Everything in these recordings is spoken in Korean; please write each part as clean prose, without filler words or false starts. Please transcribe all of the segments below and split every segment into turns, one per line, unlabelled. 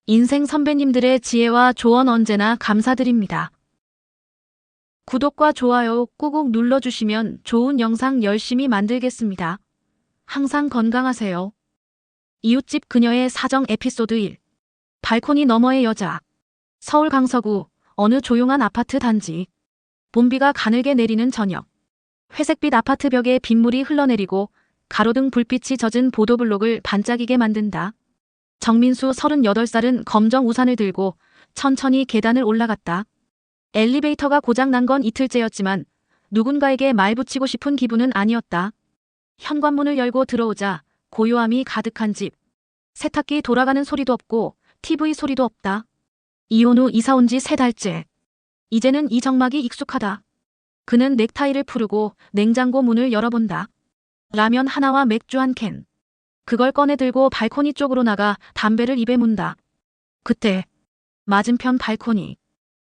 인생 선배님들의 지혜와 조언 언제나 감사드립니다. 구독과 좋아요 꾹꾹 눌러주시면 좋은 영상 열심히 만들겠습니다. 항상 건강하세요. 이웃집 그녀의 사정 에피소드 1. 발코니 너머의 여자. 서울 강서구 어느 조용한 아파트 단지. 봄비가 가늘게 내리는 저녁. 회색빛 아파트 벽에 빗물이 흘러내리고 가로등 불빛이 젖은 보도블록을 반짝이게 만든다. 정민수 38살은 검정 우산을 들고 천천히 계단을 올라갔다. 엘리베이터가 고장난 건 이틀째였지만 누군가에게 말 붙이고 싶은 기분은 아니었다. 현관문을 열고 들어오자 고요함이 가득한 집. 세탁기 돌아가는 소리도 없고 TV 소리도 없다. 이혼 후 이사 온 지 3달째. 이제는 이 정막이 익숙하다. 그는 넥타이를 풀고 냉장고 문을 열어본다. 라면 하나와 맥주 한 캔. 그걸 꺼내 들고 발코니 쪽으로 나가 담배를 입에 문다. 그때 맞은편 발코니.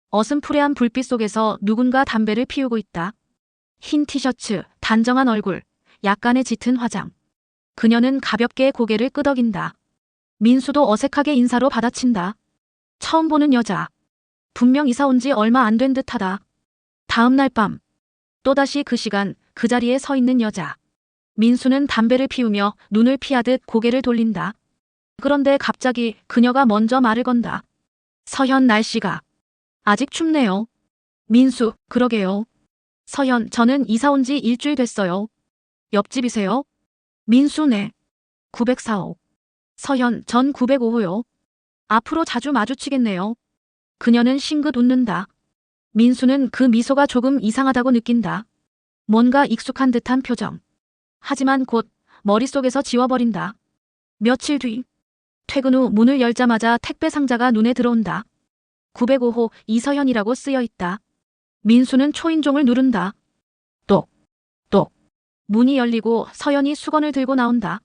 어슴푸레한 불빛 속에서 누군가 담배를 피우고 있다. 흰 티셔츠, 단정한 얼굴, 약간의 짙은 화장. 그녀는 가볍게 고개를 끄덕인다. 민수도 어색하게 인사로 받아친다. 처음 보는 여자. 분명 이사 온 지 얼마 안 된 듯하다. 다음 날 밤. 또다시 그 시간 그 자리에 서 있는 여자. 민수는 담배를 피우며 눈을 피하듯 고개를 돌린다. 그런데 갑자기 그녀가 먼저 말을 건다. 서현, 날씨가 아직 춥네요. 민수, 그러게요. 서현, 저는 이사 온 지 일주일 됐어요. 옆집이세요? 민수, 네. 904호. 서현, 전 905호요. 앞으로 자주 마주치겠네요. 그녀는 싱긋 웃는다. 민수는 그 미소가 조금 이상하다고 느낀다. 뭔가 익숙한 듯한 표정. 하지만 곧 머릿속에서 지워버린다. 며칠 뒤. 퇴근 후 문을 열자마자 택배 상자가 눈에 들어온다. 905호 이서현이라고 쓰여 있다. 민수는 초인종을 누른다. 똑, 똑. 문이 열리고 서현이 수건을 들고 나온다.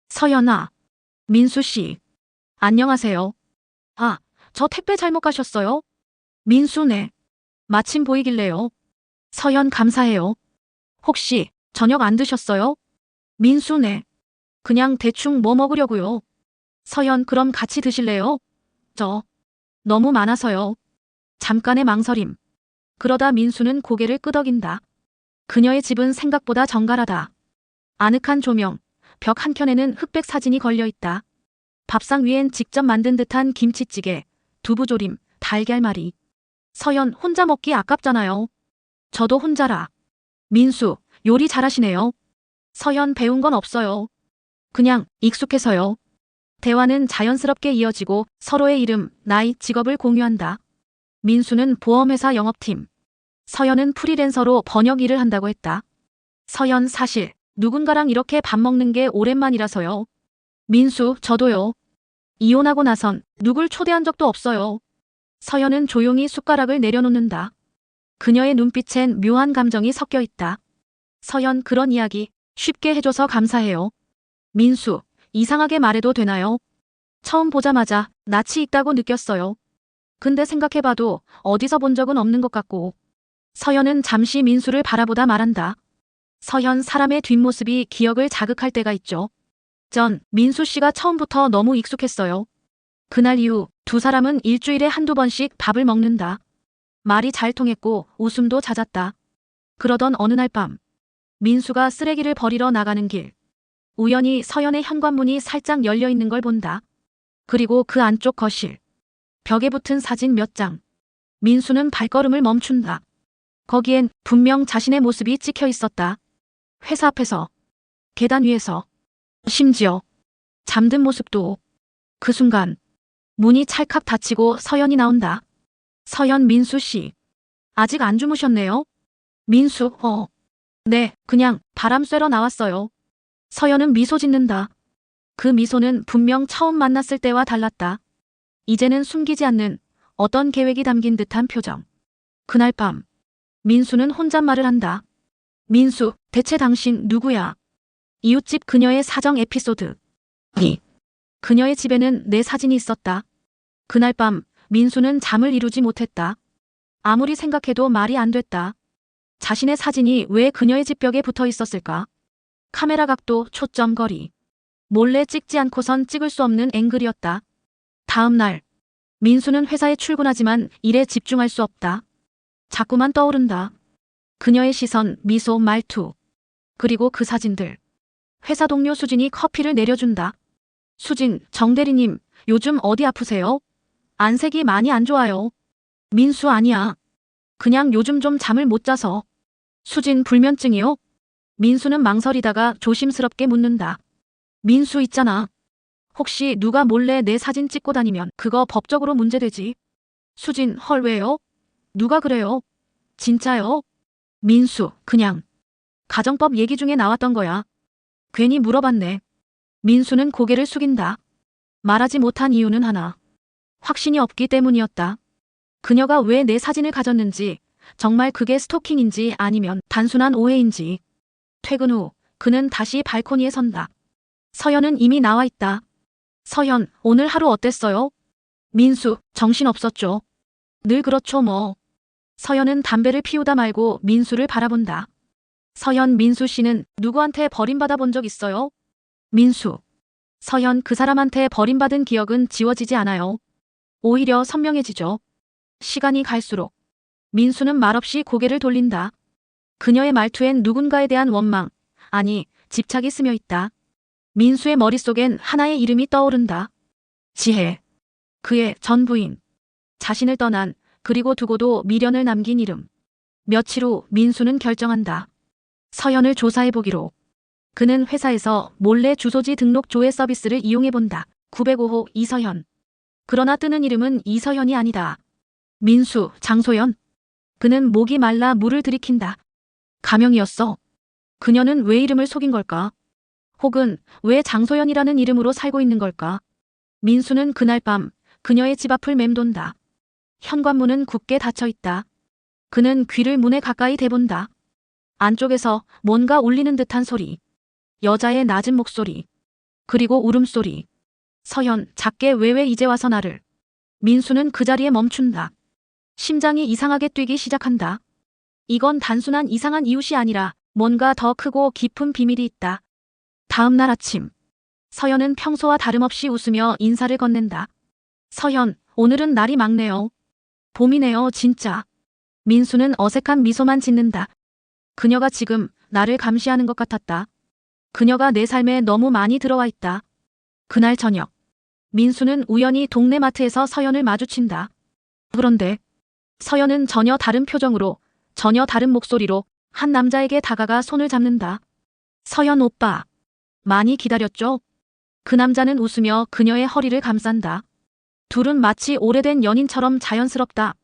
서현아. 민수 씨. 안녕하세요. 아, 저 택배 잘못 가셨어요? 민수 네. 마침 보이길래요. 서현 감사해요. 혹시 저녁 안 드셨어요? 민수 네. 그냥 대충 뭐 먹으려고요. 서현 그럼 같이 드실래요? 저 너무 많아서요. 잠깐의 망설임. 그러다 민수는 고개를 끄덕인다. 그녀의 집은 생각보다 정갈하다. 아늑한 조명, 벽 한켠에는 흑백 사진이 걸려있다. 밥상 위엔 직접 만든 듯한 김치찌개, 두부조림, 달걀말이. 서현 혼자 먹기 아깝잖아요. 저도 혼자라. 민수 요리 잘하시네요. 서현 배운 건 없어요. 그냥 익숙해서요. 대화는 자연스럽게 이어지고 서로의 이름, 나이, 직업을 공유한다. 민수는 보험회사 영업팀. 서현은 프리랜서로 번역 일을 한다고 했다. 서현 사실 누군가랑 이렇게 밥 먹는 게 오랜만이라서요. 민수 저도요. 이혼하고 나선 누굴 초대한 적도 없어요. 서현은 조용히 숟가락을 내려놓는다. 그녀의 눈빛엔 묘한 감정이 섞여 있다. 서현 그런 이야기 쉽게 해줘서 감사해요. 민수, 이상하게 말해도 되나요? 처음 보자마자 낯이 익다고 느꼈어요. 근데 생각해봐도 어디서 본 적은 없는 것 같고. 서현은 잠시 민수를 바라보다 말한다. 서현 사람의 뒷모습이 기억을 자극할 때가 있죠. 전 민수 씨가 처음부터 너무 익숙했어요. 그날 이후 두 사람은 일주일에 한두 번씩 밥을 먹는다. 말이 잘 통했고 웃음도 잦았다. 그러던 어느 날 밤. 민수가 쓰레기를 버리러 나가는 길. 우연히 서현의 현관문이 살짝 열려 있는 걸 본다. 그리고 그 안쪽 거실. 벽에 붙은 사진 몇 장. 민수는 발걸음을 멈춘다. 거기엔 분명 자신의 모습이 찍혀 있었다. 회사 앞에서, 계단 위에서, 심지어 잠든 모습도. 그 순간 문이 찰칵 닫히고 서현이 나온다. 서현 민수 씨. 아직 안 주무셨네요? 민수, 네, 그냥 바람 쐬러 나왔어요. 서현은 미소 짓는다. 그 미소는 분명 처음 만났을 때와 달랐다. 이제는 숨기지 않는 어떤 계획이 담긴 듯한 표정. 그날 밤, 민수는 혼잣말을 한다. 민수, 대체 당신 누구야? 이웃집 그녀의 사정 에피소드. 2. 그녀의 집에는 내 사진이 있었다. 그날 밤, 민수는 잠을 이루지 못했다. 아무리 생각해도 말이 안 됐다. 자신의 사진이 왜 그녀의 집 벽에 붙어 있었을까? 카메라 각도, 초점, 거리. 몰래 찍지 않고선 찍을 수 없는 앵글이었다. 다음 날 민수는 회사에 출근하지만 일에 집중할 수 없다. 자꾸만 떠오른다. 그녀의 시선, 미소, 말투. 그리고 그 사진들. 회사 동료 수진이 커피를 내려준다. 수진, 정 대리님, 요즘 어디 아프세요? 안색이 많이 안 좋아요. 민수 아니야. 그냥 요즘 좀 잠을 못 자서. 수진 불면증이요? 민수는 망설이다가 조심스럽게 묻는다. 민수 있잖아. 혹시 누가 몰래 내 사진 찍고 다니면 그거 법적으로 문제되지. 수진, 헐 왜요? 누가 그래요? 진짜요? 민수, 그냥. 가정법 얘기 중에 나왔던 거야. 괜히 물어봤네. 민수는 고개를 숙인다. 말하지 못한 이유는 하나. 확신이 없기 때문이었다. 그녀가 왜 내 사진을 가졌는지, 정말 그게 스토킹인지 아니면 단순한 오해인지. 퇴근 후 그는 다시 발코니에 선다. 서연은 이미 나와 있다. 서연, 오늘 하루 어땠어요? 민수, 정신없었죠. 늘 그렇죠 뭐. 서연은 담배를 피우다 말고 민수를 바라본다. 서연, 민수 씨는 누구한테 버림받아 본 적 있어요? 민수. 서연, 그 사람한테 버림받은 기억은 지워지지 않아요. 오히려 선명해지죠. 시간이 갈수록. 민수는 말없이 고개를 돌린다. 그녀의 말투엔 누군가에 대한 원망, 아니, 집착이 스며 있다. 민수의 머릿속엔 하나의 이름이 떠오른다. 지혜. 그의 전 부인. 자신을 떠난, 그리고 두고도 미련을 남긴 이름. 며칠 후 민수는 결정한다. 서연을 조사해보기로. 그는 회사에서 몰래 주소지 등록 조회 서비스를 이용해본다. 905호 이서연. 그러나 뜨는 이름은 이서연이 아니다. 민수, 장소연. 그는 목이 말라 물을 들이킨다. 가명이었어. 그녀는 왜 이름을 속인 걸까? 혹은 왜 장소연이라는 이름으로 살고 있는 걸까? 민수는 그날 밤 그녀의 집 앞을 맴돈다. 현관문은 굳게 닫혀 있다. 그는 귀를 문에 가까이 대본다. 안쪽에서 뭔가 울리는 듯한 소리. 여자의 낮은 목소리. 그리고 울음소리. 서연, 작게 왜 이제 와서 나를. 민수는 그 자리에 멈춘다. 심장이 이상하게 뛰기 시작한다. 이건 단순한 이상한 이웃이 아니라 뭔가 더 크고 깊은 비밀이 있다. 다음 날 아침. 서연은 평소와 다름없이 웃으며 인사를 건넨다. 서연, 오늘은 날이 맑네요. 봄이네요, 진짜. 민수는 어색한 미소만 짓는다. 그녀가 지금 나를 감시하는 것 같았다. 그녀가 내 삶에 너무 많이 들어와 있다. 그날 저녁. 민수는 우연히 동네 마트에서 서연을 마주친다. 그런데 서연은 전혀 다른 표정으로, 전혀 다른 목소리로 한 남자에게 다가가 손을 잡는다. 서연 오빠. 많이 기다렸죠? 그 남자는 웃으며 그녀의 허리를 감싼다. 둘은 마치 오래된 연인처럼 자연스럽다.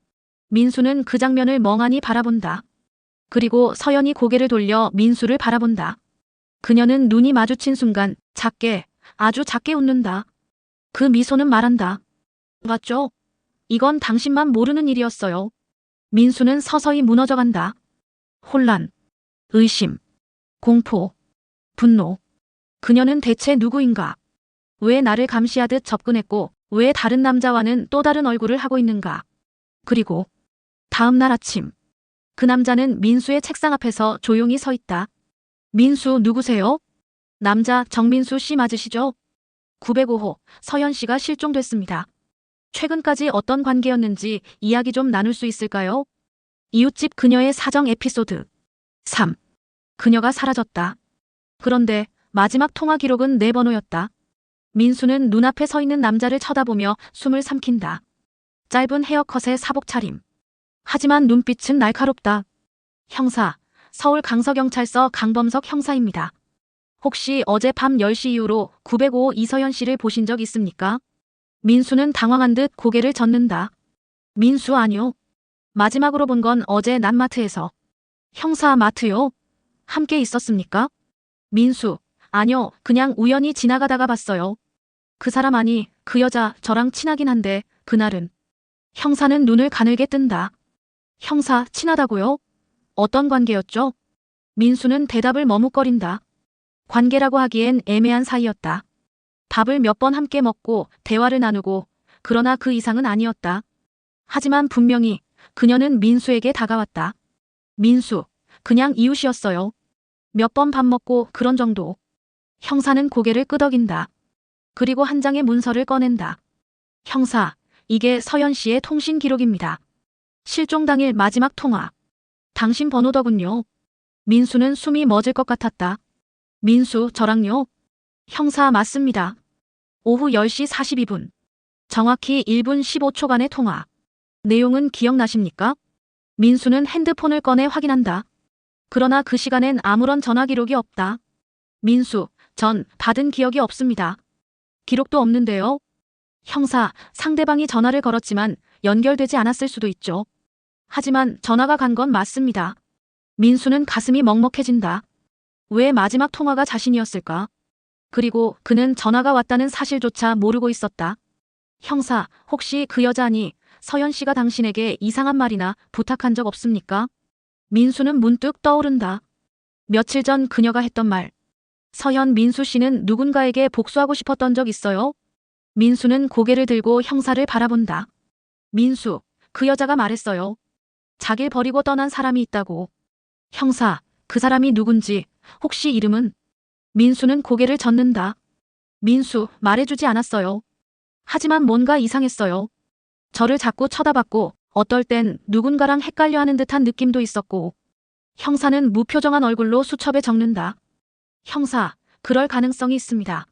민수는 그 장면을 멍하니 바라본다. 그리고 서연이 고개를 돌려 민수를 바라본다. 그녀는 눈이 마주친 순간 작게, 아주 작게 웃는다. 그 미소는 말한다. 맞죠? 이건 당신만 모르는 일이었어요. 민수는 서서히 무너져간다. 혼란, 의심, 공포, 분노. 그녀는 대체 누구인가? 왜 나를 감시하듯 접근했고 왜 다른 남자와는 또 다른 얼굴을 하고 있는가? 그리고 다음 날 아침. 그 남자는 민수의 책상 앞에서 조용히 서 있다. 민수 누구세요? 남자 정민수 씨 맞으시죠? 905호 서연 씨가 실종됐습니다. 최근까지 어떤 관계였는지 이야기 좀 나눌 수 있을까요? 이웃집 그녀의 사정 에피소드. 3. 그녀가 사라졌다. 그런데 마지막 통화 기록은 내 번호였다. 민수는 눈앞에 서 있는 남자를 쳐다보며 숨을 삼킨다. 짧은 헤어컷에 사복 차림. 하지만 눈빛은 날카롭다. 형사, 서울 강서경찰서 강범석 형사입니다. 혹시 어제 밤 10시 이후로 905 이서연 씨를 보신 적 있습니까? 민수는 당황한 듯 고개를 젓는다. 민수 아니요. 마지막으로 본 건 어제 낮마트에서. 형사 마트요? 함께 있었습니까? 민수, 아니요. 그냥 우연히 지나가다가 봤어요. 그 사람 아니, 그 여자 저랑 친하긴 한데 그날은. 형사는 눈을 가늘게 뜬다. 형사 친하다고요? 어떤 관계였죠? 민수는 대답을 머뭇거린다. 관계라고 하기엔 애매한 사이였다. 밥을 몇 번 함께 먹고 대화를 나누고 그러나 그 이상은 아니었다. 하지만 분명히 그녀는 민수에게 다가왔다. 민수, 그냥 이웃이었어요. 몇 번 밥 먹고 그런 정도. 형사는 고개를 끄덕인다. 그리고 한 장의 문서를 꺼낸다. 형사, 이게 서연 씨의 통신 기록입니다. 실종 당일 마지막 통화. 당신 번호더군요. 민수는 숨이 멎을 것 같았다. 민수, 저랑요? 형사 맞습니다. 오후 10시 42분. 정확히 1분 15초간의 통화. 내용은 기억나십니까? 민수는 핸드폰을 꺼내 확인한다. 그러나 그 시간엔 아무런 전화 기록이 없다. 민수, 전 받은 기억이 없습니다. 기록도 없는데요. 형사, 상대방이 전화를 걸었지만 연결되지 않았을 수도 있죠. 하지만 전화가 간 건 맞습니다. 민수는 가슴이 먹먹해진다. 왜 마지막 통화가 자신이었을까? 그리고 그는 전화가 왔다는 사실조차 모르고 있었다. 형사, 혹시 그 여자니 서연 씨가 당신에게 이상한 말이나 부탁한 적 없습니까? 민수는 문득 떠오른다. 며칠 전 그녀가 했던 말. 서연 민수 씨는 누군가에게 복수하고 싶었던 적 있어요? 민수는 고개를 들고 형사를 바라본다. 민수, 그 여자가 말했어요. 자길 버리고 떠난 사람이 있다고. 형사, 그 사람이 누군지, 혹시 이름은? 민수는 고개를 젓는다. 민수, 말해주지 않았어요. 하지만 뭔가 이상했어요. 저를 자꾸 쳐다봤고, 어떨 땐 누군가랑 헷갈려 하는 듯한 느낌도 있었고. 형사는 무표정한 얼굴로 수첩에 적는다. 형사, 그럴 가능성이 있습니다.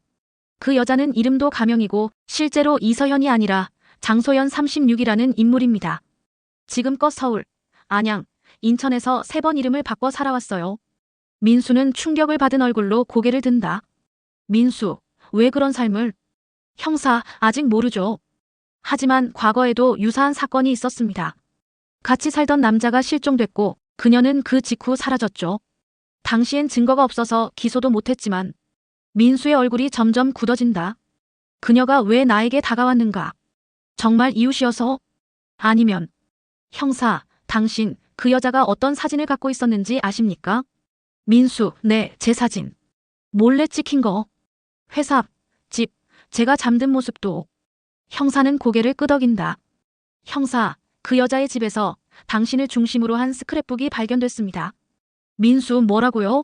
그 여자는 이름도 가명이고 실제로 이서연이 아니라 장소연 36이라는 인물입니다. 지금껏 서울, 안양, 인천에서 3번 이름을 바꿔 살아왔어요. 민수는 충격을 받은 얼굴로 고개를 든다. 민수, 왜 그런 삶을? 형사, 아직 모르죠. 하지만 과거에도 유사한 사건이 있었습니다. 같이 살던 남자가 실종됐고 그녀는 그 직후 사라졌죠. 당시엔 증거가 없어서 기소도 못했지만 민수의 얼굴이 점점 굳어진다. 그녀가 왜 나에게 다가왔는가? 정말 이웃이어서? 아니면 형사, 당신 그 여자가 어떤 사진을 갖고 있었는지 아십니까? 민수, 네, 제 사진. 몰래 찍힌 거. 회사, 집, 제가 잠든 모습도. 형사는 고개를 끄덕인다. 형사, 그 여자의 집에서 당신을 중심으로 한 스크랩북이 발견됐습니다. 민수, 뭐라고요?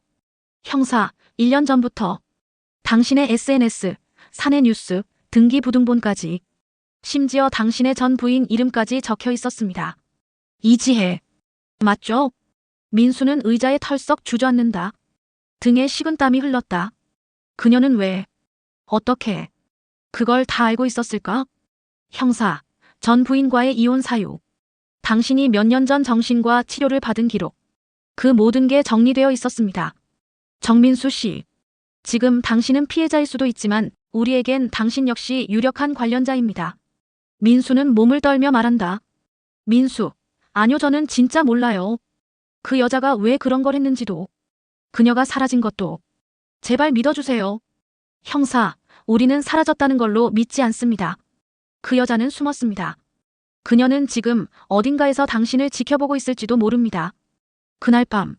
형사, 1년 전부터 당신의 SNS, 사내 뉴스, 등기부등본까지, 심지어 당신의 전 부인 이름까지 적혀 있었습니다. 이지혜. 맞죠? 민수는 의자에 털썩 주저앉는다. 등에 식은땀이 흘렀다. 그녀는 왜, 어떻게, 그걸 다 알고 있었을까? 형사, 전 부인과의 이혼 사유, 당신이 몇 년 전 정신과 치료를 받은 기록, 그 모든 게 정리되어 있었습니다. 정민수 씨, 지금 당신은 피해자일 수도 있지만 우리에겐 당신 역시 유력한 관련자입니다. 민수는 몸을 떨며 말한다. 민수, 아니요, 저는 진짜 몰라요. 그 여자가 왜 그런 걸 했는지도, 그녀가 사라진 것도. 제발 믿어주세요. 형사, 우리는 사라졌다는 걸로 믿지 않습니다. 그 여자는 숨었습니다. 그녀는 지금 어딘가에서 당신을 지켜보고 있을지도 모릅니다. 그날 밤,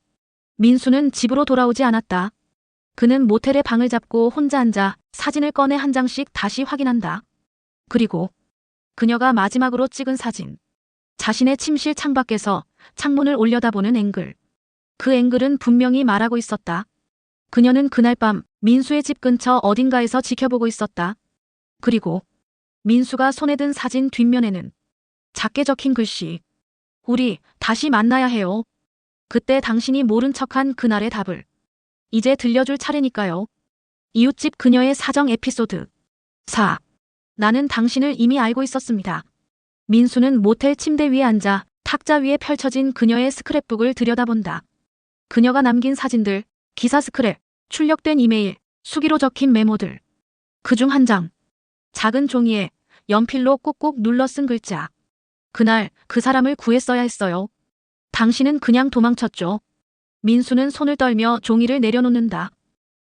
민수는 집으로 돌아오지 않았다. 그는 모텔에 방을 잡고 혼자 앉아 사진을 꺼내 한 장씩 다시 확인한다. 그리고 그녀가 마지막으로 찍은 사진. 자신의 침실 창밖에서 창문을 올려다보는 앵글. 그 앵글은 분명히 말하고 있었다. 그녀는 그날 밤 민수의 집 근처 어딘가에서 지켜보고 있었다. 그리고 민수가 손에 든 사진 뒷면에는 작게 적힌 글씨. 우리 다시 만나야 해요. 그때 당신이 모른 척한 그날의 답을 이제 들려줄 차례니까요. 이웃집 그녀의 사정 에피소드 4. 나는 당신을 이미 알고 있었습니다. 민수는 모텔 침대 위에 앉아 탁자 위에 펼쳐진 그녀의 스크랩북을 들여다본다. 그녀가 남긴 사진들, 기사 스크랩, 출력된 이메일, 수기로 적힌 메모들. 그중 한 장. 작은 종이에 연필로 꾹꾹 눌러 쓴 글자. 그날 그 사람을 구했어야 했어요. 당신은 그냥 도망쳤죠. 민수는 손을 떨며 종이를 내려놓는다.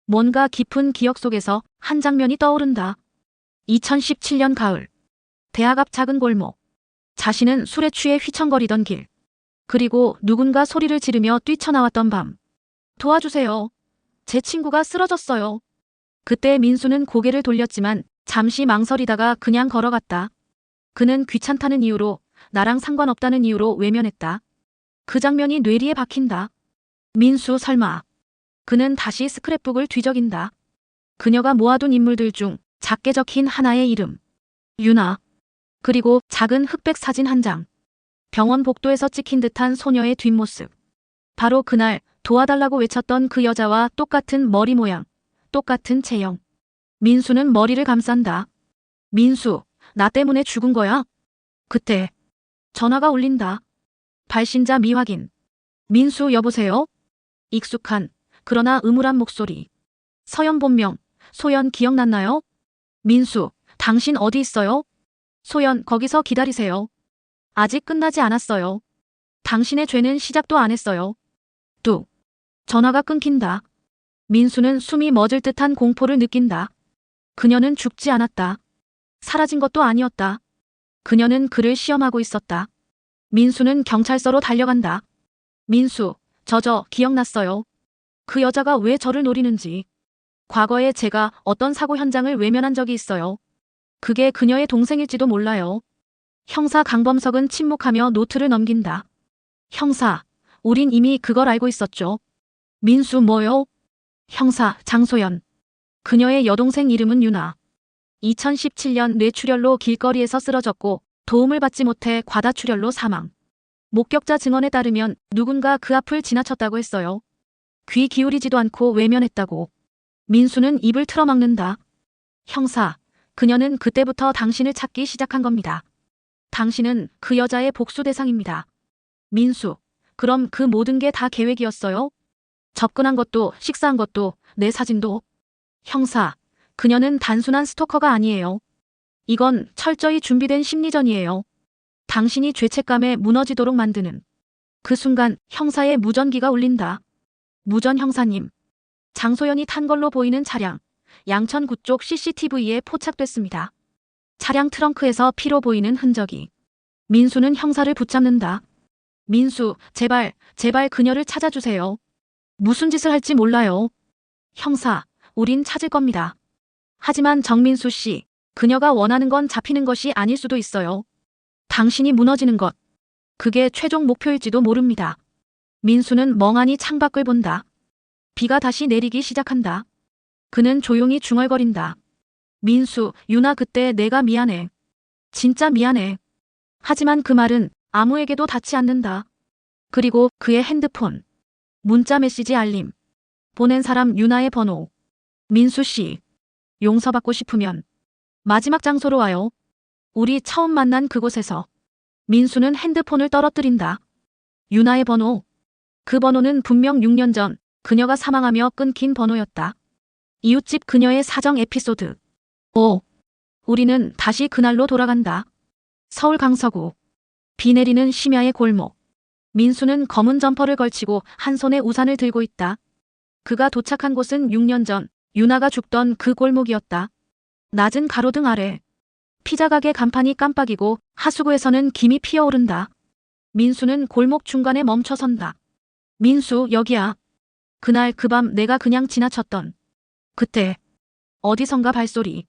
뭔가 깊은 기억 속에서 한 장면이 떠오른다. 2017년 가을. 대학 앞 작은 골목. 자신은 술에 취해 휘청거리던 길. 그리고 누군가 소리를 지르며 뛰쳐나왔던 밤. 도와주세요. 제 친구가 쓰러졌어요. 그때 민수는 고개를 돌렸지만 잠시 망설이다가 그냥 걸어갔다. 그는 귀찮다는 이유로, 나랑 상관없다는 이유로 외면했다. 그 장면이 뇌리에 박힌다. 민수 설마. 그는 다시 스크랩북을 뒤적인다. 그녀가 모아둔 인물들 중 작게 적힌 하나의 이름. 유나. 그리고 작은 흑백 사진 한 장. 병원 복도에서 찍힌 듯한 소녀의 뒷모습. 바로 그날 도와달라고 외쳤던 그 여자와 똑같은 머리 모양, 똑같은 체형. 민수는 머리를 감싼다. 민수, 나 때문에 죽은 거야? 그때 전화가 울린다. 발신자 미확인. 민수 여보세요? 익숙한, 그러나 음울한 목소리. 서연 본명, 소연 기억났나요? 민수, 당신 어디 있어요? 소연, 거기서 기다리세요. 아직 끝나지 않았어요. 당신의 죄는 시작도 안 했어요. 뚝. 전화가 끊긴다. 민수는 숨이 멎을 듯한 공포를 느낀다. 그녀는 죽지 않았다. 사라진 것도 아니었다. 그녀는 그를 시험하고 있었다. 민수는 경찰서로 달려간다. 민수, 저 기억났어요. 그 여자가 왜 저를 노리는지. 과거에 제가 어떤 사고 현장을 외면한 적이 있어요. 그게 그녀의 동생일지도 몰라요. 형사 강범석은 침묵하며 노트를 넘긴다. 형사, 우린 이미 그걸 알고 있었죠. 민수 뭐요? 형사, 장소연. 그녀의 여동생 이름은 유나. 2017년 뇌출혈로 길거리에서 쓰러졌고 도움을 받지 못해 과다출혈로 사망. 목격자 증언에 따르면 누군가 그 앞을 지나쳤다고 했어요. 귀 기울이지도 않고 외면했다고. 민수는 입을 틀어막는다. 형사, 그녀는 그때부터 당신을 찾기 시작한 겁니다. 당신은 그 여자의 복수 대상입니다. 민수, 그럼 그 모든 게 다 계획이었어요? 접근한 것도, 식사한 것도, 내 사진도. 형사, 그녀는 단순한 스토커가 아니에요. 이건 철저히 준비된 심리전이에요. 당신이 죄책감에 무너지도록 만드는. 그 순간 형사의 무전기가 울린다. 무전 형사님. 장소연이 탄 걸로 보이는 차량, 양천구 쪽 CCTV에 포착됐습니다. 차량 트렁크에서 피로 보이는 흔적이. 민수는 형사를 붙잡는다. 민수, 제발 그녀를 찾아주세요. 무슨 짓을 할지 몰라요. 형사, 우린 찾을 겁니다. 하지만 정민수 씨, 그녀가 원하는 건 잡히는 것이 아닐 수도 있어요. 당신이 무너지는 것. 그게 최종 목표일지도 모릅니다. 민수는 멍하니 창밖을 본다. 비가 다시 내리기 시작한다. 그는 조용히 중얼거린다. 민수, 유나 그때 내가 미안해. 진짜 미안해. 하지만 그 말은 아무에게도 닿지 않는다. 그리고 그의 핸드폰. 문자 메시지 알림. 보낸 사람 유나의 번호. 민수 씨. 용서받고 싶으면 마지막 장소로 와요. 우리 처음 만난 그곳에서. 민수는 핸드폰을 떨어뜨린다. 유나의 번호. 그 번호는 분명 6년 전 그녀가 사망하며 끊긴 번호였다. 이웃집 그녀의 사정 에피소드. 우리는 다시 그날로 돌아간다. 서울 강서구. 비 내리는 심야의 골목. 민수는 검은 점퍼를 걸치고 한 손에 우산을 들고 있다. 그가 도착한 곳은 6년 전 유나가 죽던 그 골목이었다. 낮은 가로등 아래. 피자 가게 간판이 깜빡이고 하수구에서는 김이 피어오른다. 민수는 골목 중간에 멈춰선다. 민수, 여기야. 그날 그 밤 내가 그냥 지나쳤던. 그때 어디선가 발소리.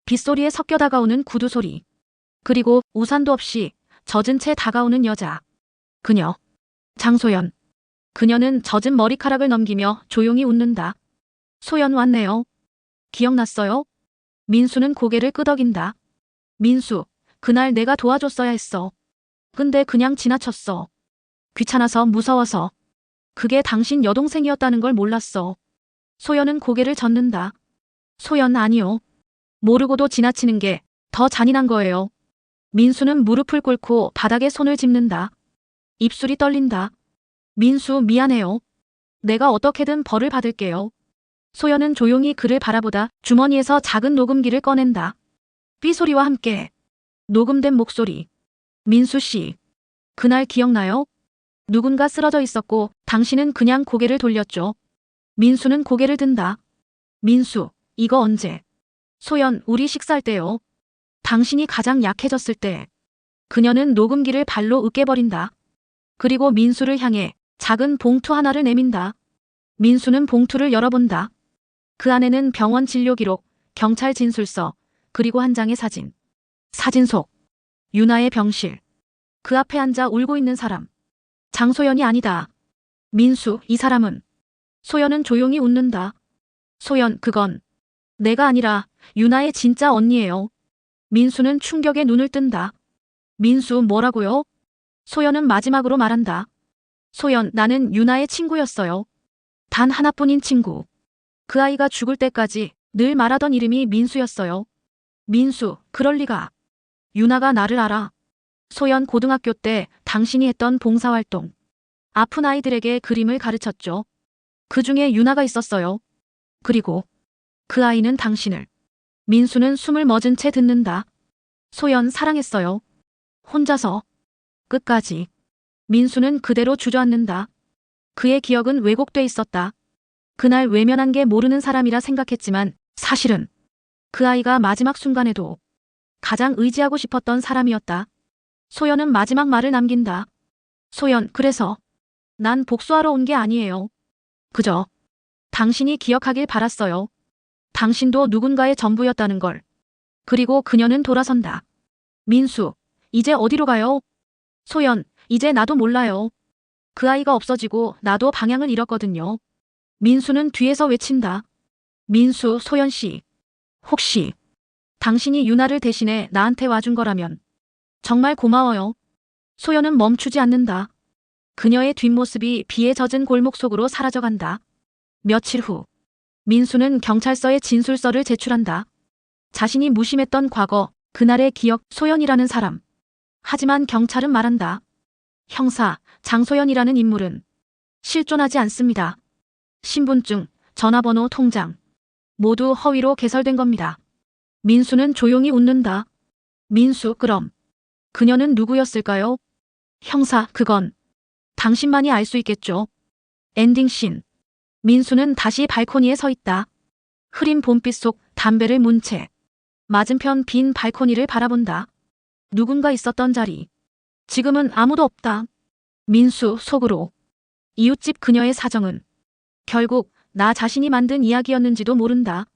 빗소리에 섞여 다가오는 구두 소리. 그리고 우산도 없이 젖은 채 다가오는 여자. 그녀. 장소연. 그녀는 젖은 머리카락을 넘기며 조용히 웃는다. 소연 왔네요. 기억났어요? 민수는 고개를 끄덕인다. 민수, 그날 내가 도와줬어야 했어. 근데 그냥 지나쳤어. 귀찮아서 무서워서. 그게 당신 여동생이었다는 걸 몰랐어. 소연은 고개를 젓는다. 소연 아니요. 모르고도 지나치는 게 더 잔인한 거예요. 민수는 무릎을 꿇고 바닥에 손을 짚는다. 입술이 떨린다. 민수 미안해요. 내가 어떻게든 벌을 받을게요. 소연은 조용히 그를 바라보다 주머니에서 작은 녹음기를 꺼낸다. 삐소리와 함께 녹음된 목소리. 민수 씨, 그날 기억나요? 누군가 쓰러져 있었고 당신은 그냥 고개를 돌렸죠. 민수는 고개를 든다. 민수, 이거 언제? 소연, 우리 식사할 때요. 당신이 가장 약해졌을 때. 그녀는 녹음기를 발로 으깨버린다. 그리고 민수를 향해 작은 봉투 하나를 내민다. 민수는 봉투를 열어본다. 그 안에는 병원 진료 기록, 경찰 진술서, 그리고 한 장의 사진. 사진 속. 유나의 병실. 그 앞에 앉아 울고 있는 사람. 장소연이 아니다. 민수, 이 사람은. 소연은 조용히 웃는다. 소연, 그건 내가 아니라 유나의 진짜 언니예요. 민수는 충격에 눈을 뜬다. 민수, 뭐라고요? 소연은 마지막으로 말한다. 소연, 나는 유나의 친구였어요. 단 하나뿐인 친구. 그 아이가 죽을 때까지 늘 말하던 이름이 민수였어요. 민수, 그럴 리가. 유나가 나를 알아. 소연, 고등학교 때 당신이 했던 봉사활동. 아픈 아이들에게 그림을 가르쳤죠. 그 중에 유나가 있었어요. 그리고 그 아이는 당신을. 민수는 숨을 멎은 채 듣는다. 소연, 사랑했어요. 혼자서. 끝까지. 민수는 그대로 주저앉는다. 그의 기억은 왜곡돼 있었다. 그날 외면한 게 모르는 사람이라 생각했지만 사실은 그 아이가 마지막 순간에도 가장 의지하고 싶었던 사람이었다. 소연은 마지막 말을 남긴다. 소연, 그래서 난 복수하러 온 게 아니에요. 그저 당신이 기억하길 바랐어요. 당신도 누군가의 전부였다는 걸. 그리고 그녀는 돌아선다. 민수, 이제 어디로 가요? 소연, 이제 나도 몰라요. 그 아이가 없어지고 나도 방향을 잃었거든요. 민수는 뒤에서 외친다. 민수, 소연 씨. 혹시 당신이 유나를 대신해 나한테 와준 거라면 정말 고마워요. 소연은 멈추지 않는다. 그녀의 뒷모습이 비에 젖은 골목 속으로 사라져간다. 며칠 후 민수는 경찰서에 진술서를 제출한다. 자신이 무심했던 과거, 그날의 기억, 소연이라는 사람. 하지만 경찰은 말한다. 형사, 장소연이라는 인물은 실존하지 않습니다. 신분증, 전화번호, 통장 모두 허위로 개설된 겁니다. 민수는 조용히 웃는다. 민수, 그럼 그녀는 누구였을까요? 형사, 그건 당신만이 알 수 있겠죠. 엔딩씬. 민수는 다시 발코니에 서 있다. 흐린 봄빛 속 담배를 문 채 맞은편 빈 발코니를 바라본다. 누군가 있었던 자리. 지금은 아무도 없다. 민수 속으로. 이웃집 그녀의 사정은 결국 나 자신이 만든 이야기였는지도 모른다.